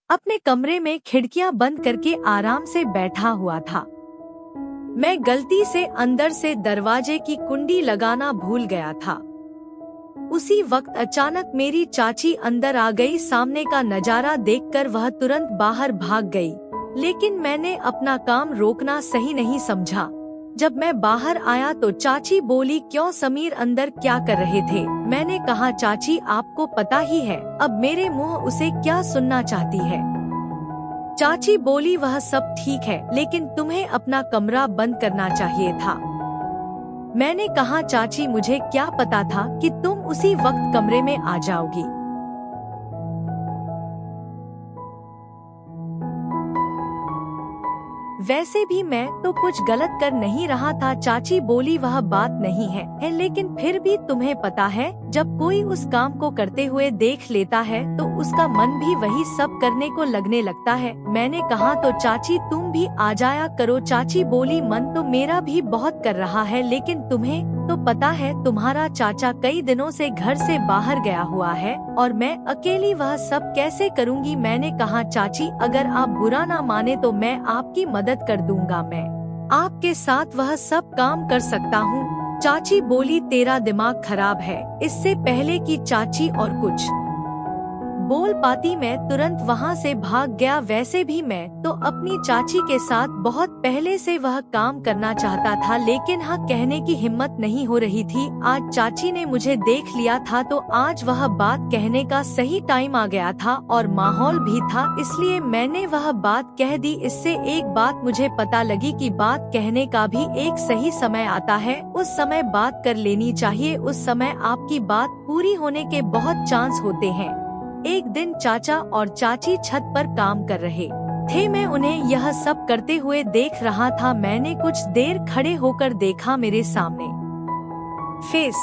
अपने कमरे में खिड़कियां बंद करके आराम से बैठा हुआ था। मैं गलती से अंदर से दरवाजे की कुंडी लगाना भूल गया था। उसी वक्त अचानक मेरी चाची अंदर आ गई। सामने का नजारा देखकर वह तुरंत बाहर भाग गई, लेकिन मैंने अपना काम रोकना सही नहीं समझा। जब मैं बाहर आया तो चाची बोली, क्यों समीर अंदर क्या कर रहे थे? मैंने कहा, चाची आपको पता ही है। अब मेरे मुंह उसे क्या सुनना चाहती है? चाची बोली, वह सब ठीक है, लेकिन तुम्हें अपना कमरा बंद करना चाहिए था। मैंने कहा, चाची मुझे क्या पता था कि तुम उसी वक्त कमरे में आ जाओगी। वैसे भी मैं तो कुछ गलत कर नहीं रहा था। चाची बोली, वह बात नहीं है, लेकिन फिर भी तुम्हें पता है, जब कोई उस काम को करते हुए देख लेता है तो उसका मन भी वही सब करने को लगने लगता है। मैंने कहा, तो चाची तुम भी आ जाया करो। चाची बोली, मन तो मेरा भी बहुत कर रहा है, लेकिन तुम्हें तो पता है तुम्हारा चाचा कई दिनों से घर से बाहर गया हुआ है और मैं अकेली वह सब कैसे करूँगी। मैंने कहा, चाची अगर आप बुरा ना माने तो मैं आपकी मदद कर दूंगा। मैं आपके साथ वह सब काम कर सकता हूँ। चाची बोली, तेरा दिमाग खराब है। इससे पहले कि चाची और कुछ बोल पाती मैं तुरंत वहाँ से भाग गया। वैसे भी मैं तो अपनी चाची के साथ बहुत पहले से वह काम करना चाहता था, लेकिन हाँ कहने की हिम्मत नहीं हो रही थी। आज चाची ने मुझे देख लिया था तो आज वह बात कहने का सही टाइम आ गया था और माहौल भी था, इसलिए मैंने वह बात कह दी। इससे एक बात मुझे पता लगी कि बात कहने का भी एक सही समय आता है। उस समय बात कर लेनी चाहिए। उस समय आपकी बात पूरी होने के बहुत चांस होते हैं। एक दिन चाचा और चाची छत पर काम कर रहे थे। मैं उन्हें यह सब करते हुए देख रहा था। मैंने कुछ देर खड़े होकर देखा। मेरे सामने फेस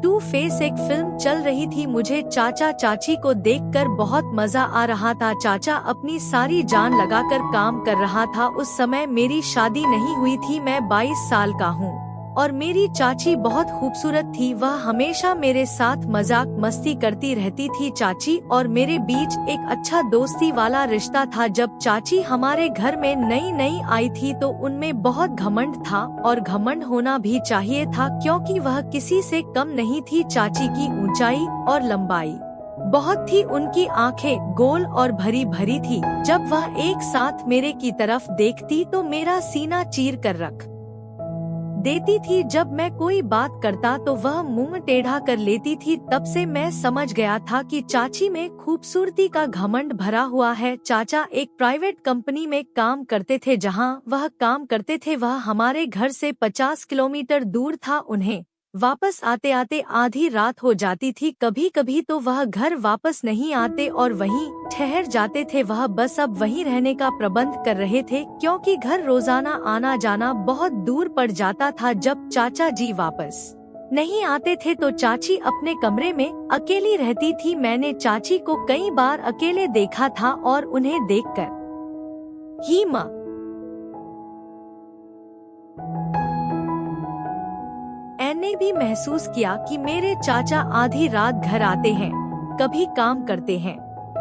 टू फेस एक फिल्म चल रही थी। मुझे चाचा चाची को देखकर बहुत मजा आ रहा था। चाचा अपनी सारी जान लगाकर काम कर रहा था। उस समय मेरी शादी नहीं हुई थी। मैं 22 साल का हूँ और मेरी चाची बहुत खूबसूरत थी। वह हमेशा मेरे साथ मजाक मस्ती करती रहती थी। चाची और मेरे बीच एक अच्छा दोस्ती वाला रिश्ता था। जब चाची हमारे घर में नई नई आई थी तो उनमें बहुत घमंड था और घमंड होना भी चाहिए था, क्योंकि वह किसी से कम नहीं थी। चाची की ऊंचाई और लंबाई बहुत थी। उनकी आंखें गोल और भरी भरी थी। जब वह एक साथ मेरे की तरफ देखती तो मेरा सीना चीर कर रख देती थी। जब मैं कोई बात करता तो वह मुंह टेढ़ा कर लेती थी। तब से मैं समझ गया था कि चाची में खूबसूरती का घमंड भरा हुआ है। चाचा एक प्राइवेट कंपनी में काम करते थे। जहां वह काम करते थे वह हमारे घर से 50 किलोमीटर दूर था। उन्हें वापस आते आते आधी रात हो जाती थी। कभी कभी तो वह घर वापस नहीं आते और वहीं ठहर जाते थे। वह बस अब वहीं रहने का प्रबंध कर रहे थे, क्योंकि घर रोजाना आना जाना बहुत दूर पड़ जाता था। जब चाचा जी वापस नहीं आते थे तो चाची अपने कमरे में अकेली रहती थी। मैंने चाची को कई बार अकेले देखा था और उन्हें देखकर ही माँ ने भी महसूस किया कि मेरे चाचा आधी रात घर आते हैं, कभी काम करते हैं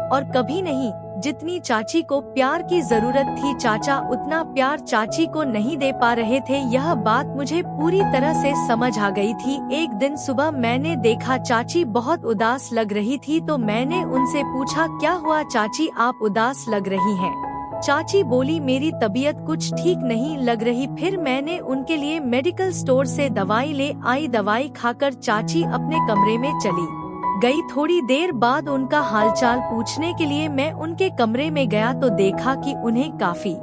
और कभी नहीं। जितनी चाची को प्यार की जरूरत थी चाचा उतना प्यार चाची को नहीं दे पा रहे थे। यह बात मुझे पूरी तरह से समझ आ गई थी। एक दिन सुबह मैंने देखा चाची बहुत उदास लग रही थी, तो मैंने उनसे पूछा, क्या हुआ चाची, आप उदास लग रही हैं? चाची बोली, मेरी तबीयत कुछ ठीक नहीं लग रही। फिर मैंने उनके लिए मेडिकल स्टोर से दवाई ले आई। दवाई खाकर चाची अपने कमरे में चली गई। थोड़ी देर बाद उनका हालचाल पूछने के लिए मैं उनके कमरे में गया तो देखा कि उन्हें काफी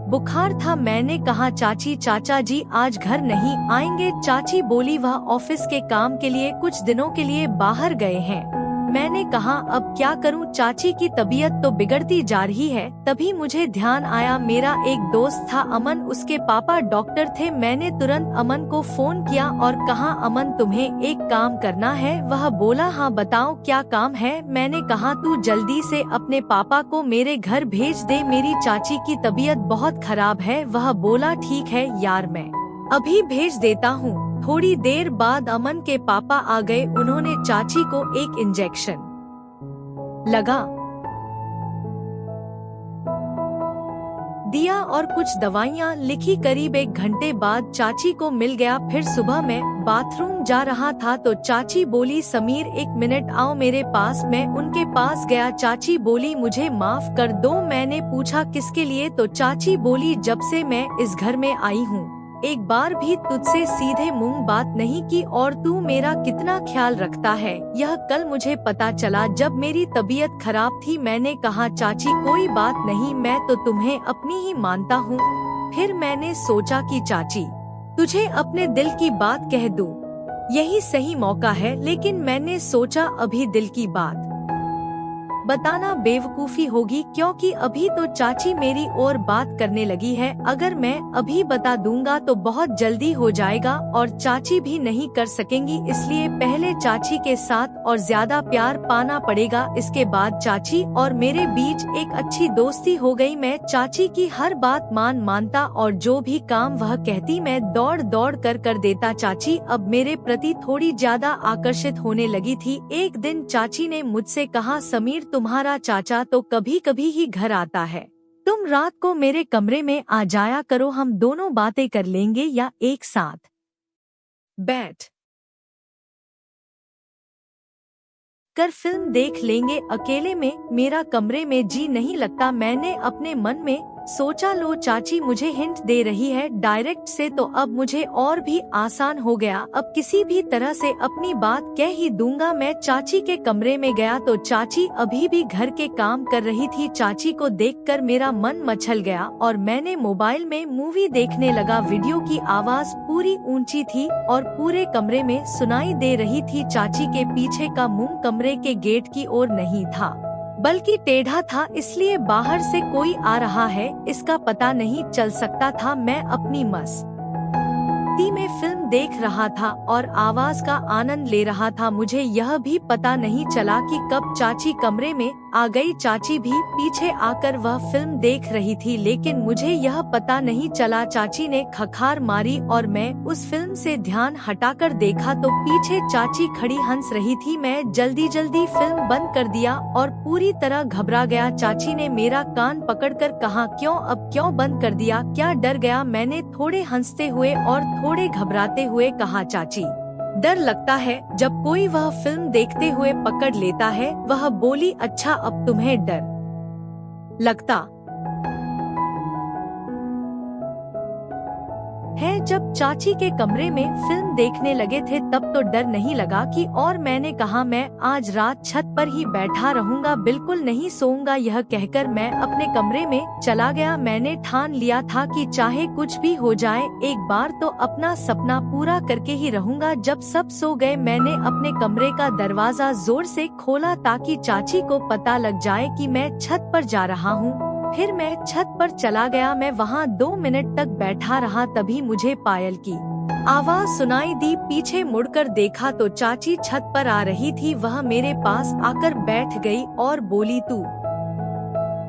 बुखार था। मैंने कहा, चाची चाचा जी आज घर नहीं आएंगे? चाची बोली, वह ऑफिस के काम के लिए कुछ दिनों के लिए बाहर गए हैं। मैंने कहा, अब क्या करूं, चाची की तबीयत तो बिगड़ती जा रही है। तभी मुझे ध्यान आया, मेरा एक दोस्त था अमन, उसके पापा डॉक्टर थे। मैंने तुरंत अमन को फोन किया और कहा, अमन तुम्हें एक काम करना है। वह बोला, हाँ बताओ क्या काम है। मैंने कहा, तू जल्दी से अपने पापा को मेरे घर भेज दे, मेरी चाची की तबीयत बहुत खराब है। वह बोला, ठीक है यार मैं अभी भेज देता हूँ। थोड़ी देर बाद अमन के पापा आ गए। उन्होंने चाची को एक इंजेक्शन लगा दिया और कुछ दवाइयाँ लिखी। करीब 1 घंटे बाद चाची को मिल गया। फिर सुबह मैं बाथरूम जा रहा था तो चाची बोली, समीर 1 मिनट आओ मेरे पास। मैं उनके पास गया। चाची बोली, मुझे माफ कर दो। मैंने पूछा किसके लिए, तो चाची बोली, जब से मैं इस घर में आई हूँ एक बार भी तुझसे सीधे मुंह बात नहीं की और तू मेरा कितना ख्याल रखता है यह कल मुझे पता चला जब मेरी तबीयत खराब थी। मैंने कहा, चाची कोई बात नहीं, मैं तो तुम्हें अपनी ही मानता हूँ। फिर मैंने सोचा कि चाची तुझे अपने दिल की बात कह दूं, यही सही मौका है। लेकिन मैंने सोचा अभी दिल की बात बताना बेवकूफी होगी, क्योंकि अभी तो चाची मेरी और बात करने लगी है। अगर मैं अभी बता दूंगा तो बहुत जल्दी हो जाएगा और चाची भी नहीं कर सकेंगी, इसलिए पहले चाची के साथ और ज्यादा प्यार पाना पड़ेगा। इसके बाद चाची और मेरे बीच एक अच्छी दोस्ती हो गई। मैं चाची की हर बात मानता और जो भी काम वह कहती मैं दौड़ दौड़ कर देता। चाची अब मेरे प्रति थोड़ी ज्यादा आकर्षित होने लगी थी। एक दिन चाची ने मुझसे कहा, समीर तुम्हारा चाचा तो कभी कभी ही घर आता है, तुम रात को मेरे कमरे में आ जाया करो, हम दोनों बातें कर लेंगे या एक साथ बैठ कर फिल्म देख लेंगे। अकेले में मेरा कमरे में जी नहीं लगता। मैंने अपने मन में सोचा, लो चाची मुझे हिंट दे रही है डायरेक्ट से, तो अब मुझे और भी आसान हो गया। अब किसी भी तरह से अपनी बात कह ही दूंगा। मैं चाची के कमरे में गया तो चाची अभी भी घर के काम कर रही थी। चाची को देखकर मेरा मन मचल गया और मैंने मोबाइल में मूवी देखने लगा। वीडियो की आवाज पूरी ऊंची थी और पूरे कमरे में सुनाई दे रही थी। चाची के पीछे का मुंह कमरे के गेट की ओर नहीं था बल्कि टेढ़ा था, इसलिए बाहर से कोई आ रहा है इसका पता नहीं चल सकता था। मैं अपनी मस्ती में फिल्म देख रहा था और आवाज का आनंद ले रहा था। मुझे यह भी पता नहीं चला कि कब चाची कमरे में आ गई। चाची भी पीछे आकर वह फिल्म देख रही थी, लेकिन मुझे यह पता नहीं चला। चाची ने खखार मारी और मैं उस फिल्म से ध्यान हटाकर देखा तो पीछे चाची खड़ी हंस रही थी। मैं जल्दी फिल्म बंद कर दिया और पूरी तरह घबरा गया। चाची ने मेरा कान पकड़कर कहा, क्यों अब क्यों बंद कर दिया, क्या डर गया? मैंने थोड़े हंसते हुए और थोड़े घबराते हुए कहा, चाची डर लगता है जब कोई वह फिल्म देखते हुए पकड़ लेता है। वह बोली, अच्छा अब तुम्हें डर लगता है? जब चाची के कमरे में फिल्म देखने लगे थे तब तो डर नहीं लगा कि, और मैंने कहा, मैं आज रात छत पर ही बैठा रहूंगा, बिल्कुल नहीं सोऊंगा। यह कहकर मैं अपने कमरे में चला गया। मैंने ठान लिया था कि चाहे कुछ भी हो जाए एक बार तो अपना सपना पूरा करके ही रहूंगा। जब सब सो गए मैंने अपने कमरे का दरवाजा जोर से खोला ताकि चाची को पता लग जाए कि मैं छत पर जा रहा हूँ। फिर मैं छत पर चला गया। मैं वहाँ 2 मिनट तक बैठा रहा, तभी मुझे पायल की आवाज सुनाई दी। पीछे मुड़कर देखा तो चाची छत पर आ रही थी। वह मेरे पास आकर बैठ गई और बोली, तू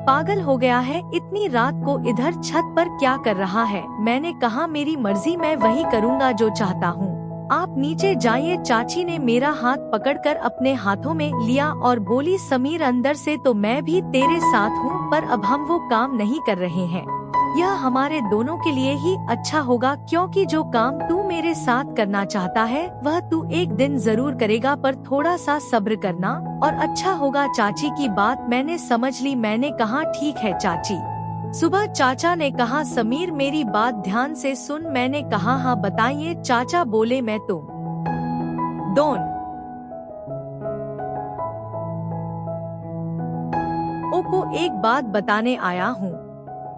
पागल हो गया है? इतनी रात को इधर छत पर क्या कर रहा है? मैंने कहा, मेरी मर्जी, मैं वही करूँगा जो चाहता हूँ, आप नीचे जाइए। चाची ने मेरा हाथ पकड़कर अपने हाथों में लिया और बोली, समीर अंदर से तो मैं भी तेरे साथ हूँ, पर अब हम वो काम नहीं कर रहे हैं। यह हमारे दोनों के लिए ही अच्छा होगा, क्योंकि जो काम तू मेरे साथ करना चाहता है वह तू एक दिन जरूर करेगा, पर थोड़ा सा सब्र करना और अच्छा होगा। चाची की बात मैंने समझ ली। मैंने कहा, ठीक है चाची। सुबह चाचा ने कहा, समीर मेरी बात ध्यान से सुन। मैंने कहा, हाँ बताइए। चाचा बोले, मैं तुम दोनों को एक बात बताने आया हूँ।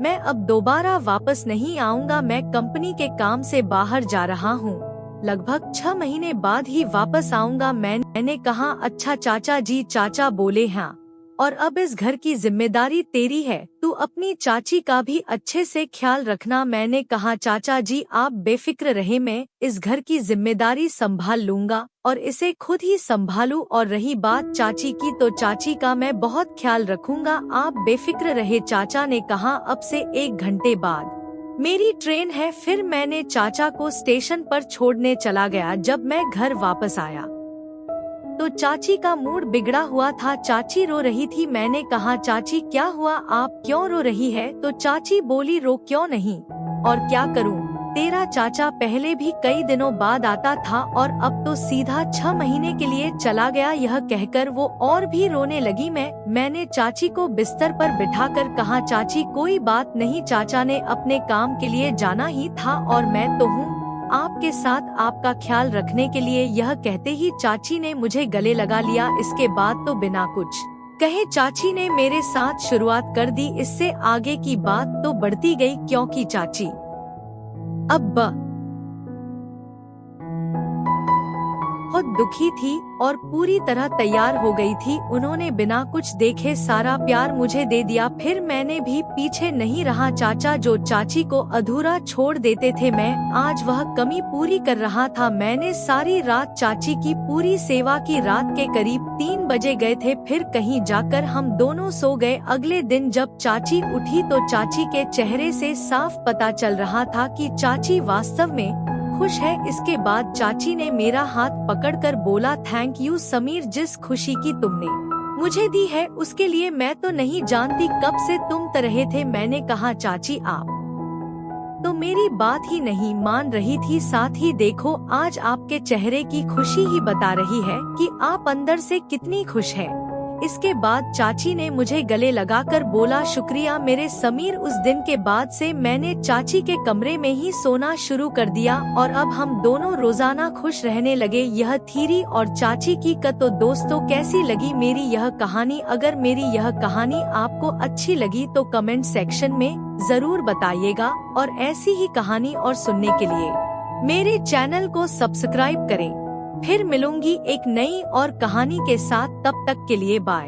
मैं अब दोबारा वापस नहीं आऊँगा। मैं कंपनी के काम से बाहर जा रहा हूँ, लगभग 6 महीने बाद ही वापस आऊँगा। मैंने कहा, अच्छा चाचा जी। चाचा बोले, हाँ, और अब इस घर की जिम्मेदारी तेरी है, तू अपनी चाची का भी अच्छे से ख्याल रखना। मैंने कहा, चाचा जी आप बेफिक्र रहे, मैं इस घर की जिम्मेदारी संभाल लूंगा और इसे खुद ही संभालूं। और रही बात चाची की, तो चाची का मैं बहुत ख्याल रखूंगा, आप बेफिक्र रहे। चाचा ने कहा, अब से 1 घंटे बाद मेरी ट्रेन है। फिर मैंने चाचा को स्टेशन पर छोड़ने चला गया। जब मैं घर वापस आया तो चाची का मूड बिगड़ा हुआ था। चाची रो रही थी। मैंने कहा, चाची क्या हुआ, आप क्यों रो रही है? तो चाची बोली, रो क्यों नहीं, और क्या करूं? तेरा चाचा पहले भी कई दिनों बाद आता था और अब तो सीधा 6 महीने के लिए चला गया। यह कहकर वो और भी रोने लगी। मैंने चाची को बिस्तर पर बिठाकर कहा, चाची कोई बात नहीं, चाचा ने अपने काम के लिए जाना ही था और मैं तो हूँ आपके साथ आपका ख्याल रखने के लिए। यह कहते ही चाची ने मुझे गले लगा लिया। इसके बाद तो बिना कुछ कहे चाची ने मेरे साथ शुरुआत कर दी। इससे आगे की बात तो बढ़ती गई क्योंकि चाची अब बहुत दुखी थी और पूरी तरह तैयार हो गई थी। उन्होंने बिना कुछ देखे सारा प्यार मुझे दे दिया। फिर मैंने भी पीछे नहीं रहा। चाचा जो चाची को अधूरा छोड़ देते थे, मैं आज वह कमी पूरी कर रहा था। मैंने सारी रात चाची की पूरी सेवा की। रात के करीब 3 बजे गए थे। फिर कहीं जाकर हम दोनों सो गए। अगले दिन जब चाची उठी तो चाची के चेहरे से साफ पता चल रहा था कि चाची वास्तव में खुश है। इसके बाद चाची ने मेरा हाथ पकड़कर बोला, थैंक यू समीर, जिस खुशी की तुमने मुझे दी है उसके लिए मैं तो नहीं जानती कब से तुम रहे थे। मैंने कहा, चाची आप तो मेरी बात ही नहीं मान रही थी। साथ ही देखो, आज आपके चेहरे की खुशी ही बता रही है कि आप अंदर से कितनी खुश है। इसके बाद चाची ने मुझे गले लगाकर बोला, शुक्रिया मेरे समीर। उस दिन के बाद से मैंने चाची के कमरे में ही सोना शुरू कर दिया और अब हम दोनों रोजाना खुश रहने लगे। यह थीरी और चाची की तो दोस्तों, कैसी लगी मेरी यह कहानी? अगर मेरी यह कहानी आपको अच्छी लगी तो कमेंट सेक्शन में जरूर बताइएगा और ऐसी ही कहानी और सुनने के लिए मेरे चैनल को सब्सक्राइब करें। फिर मिलूंगी एक नई और कहानी के साथ। तब तक के लिए बाय।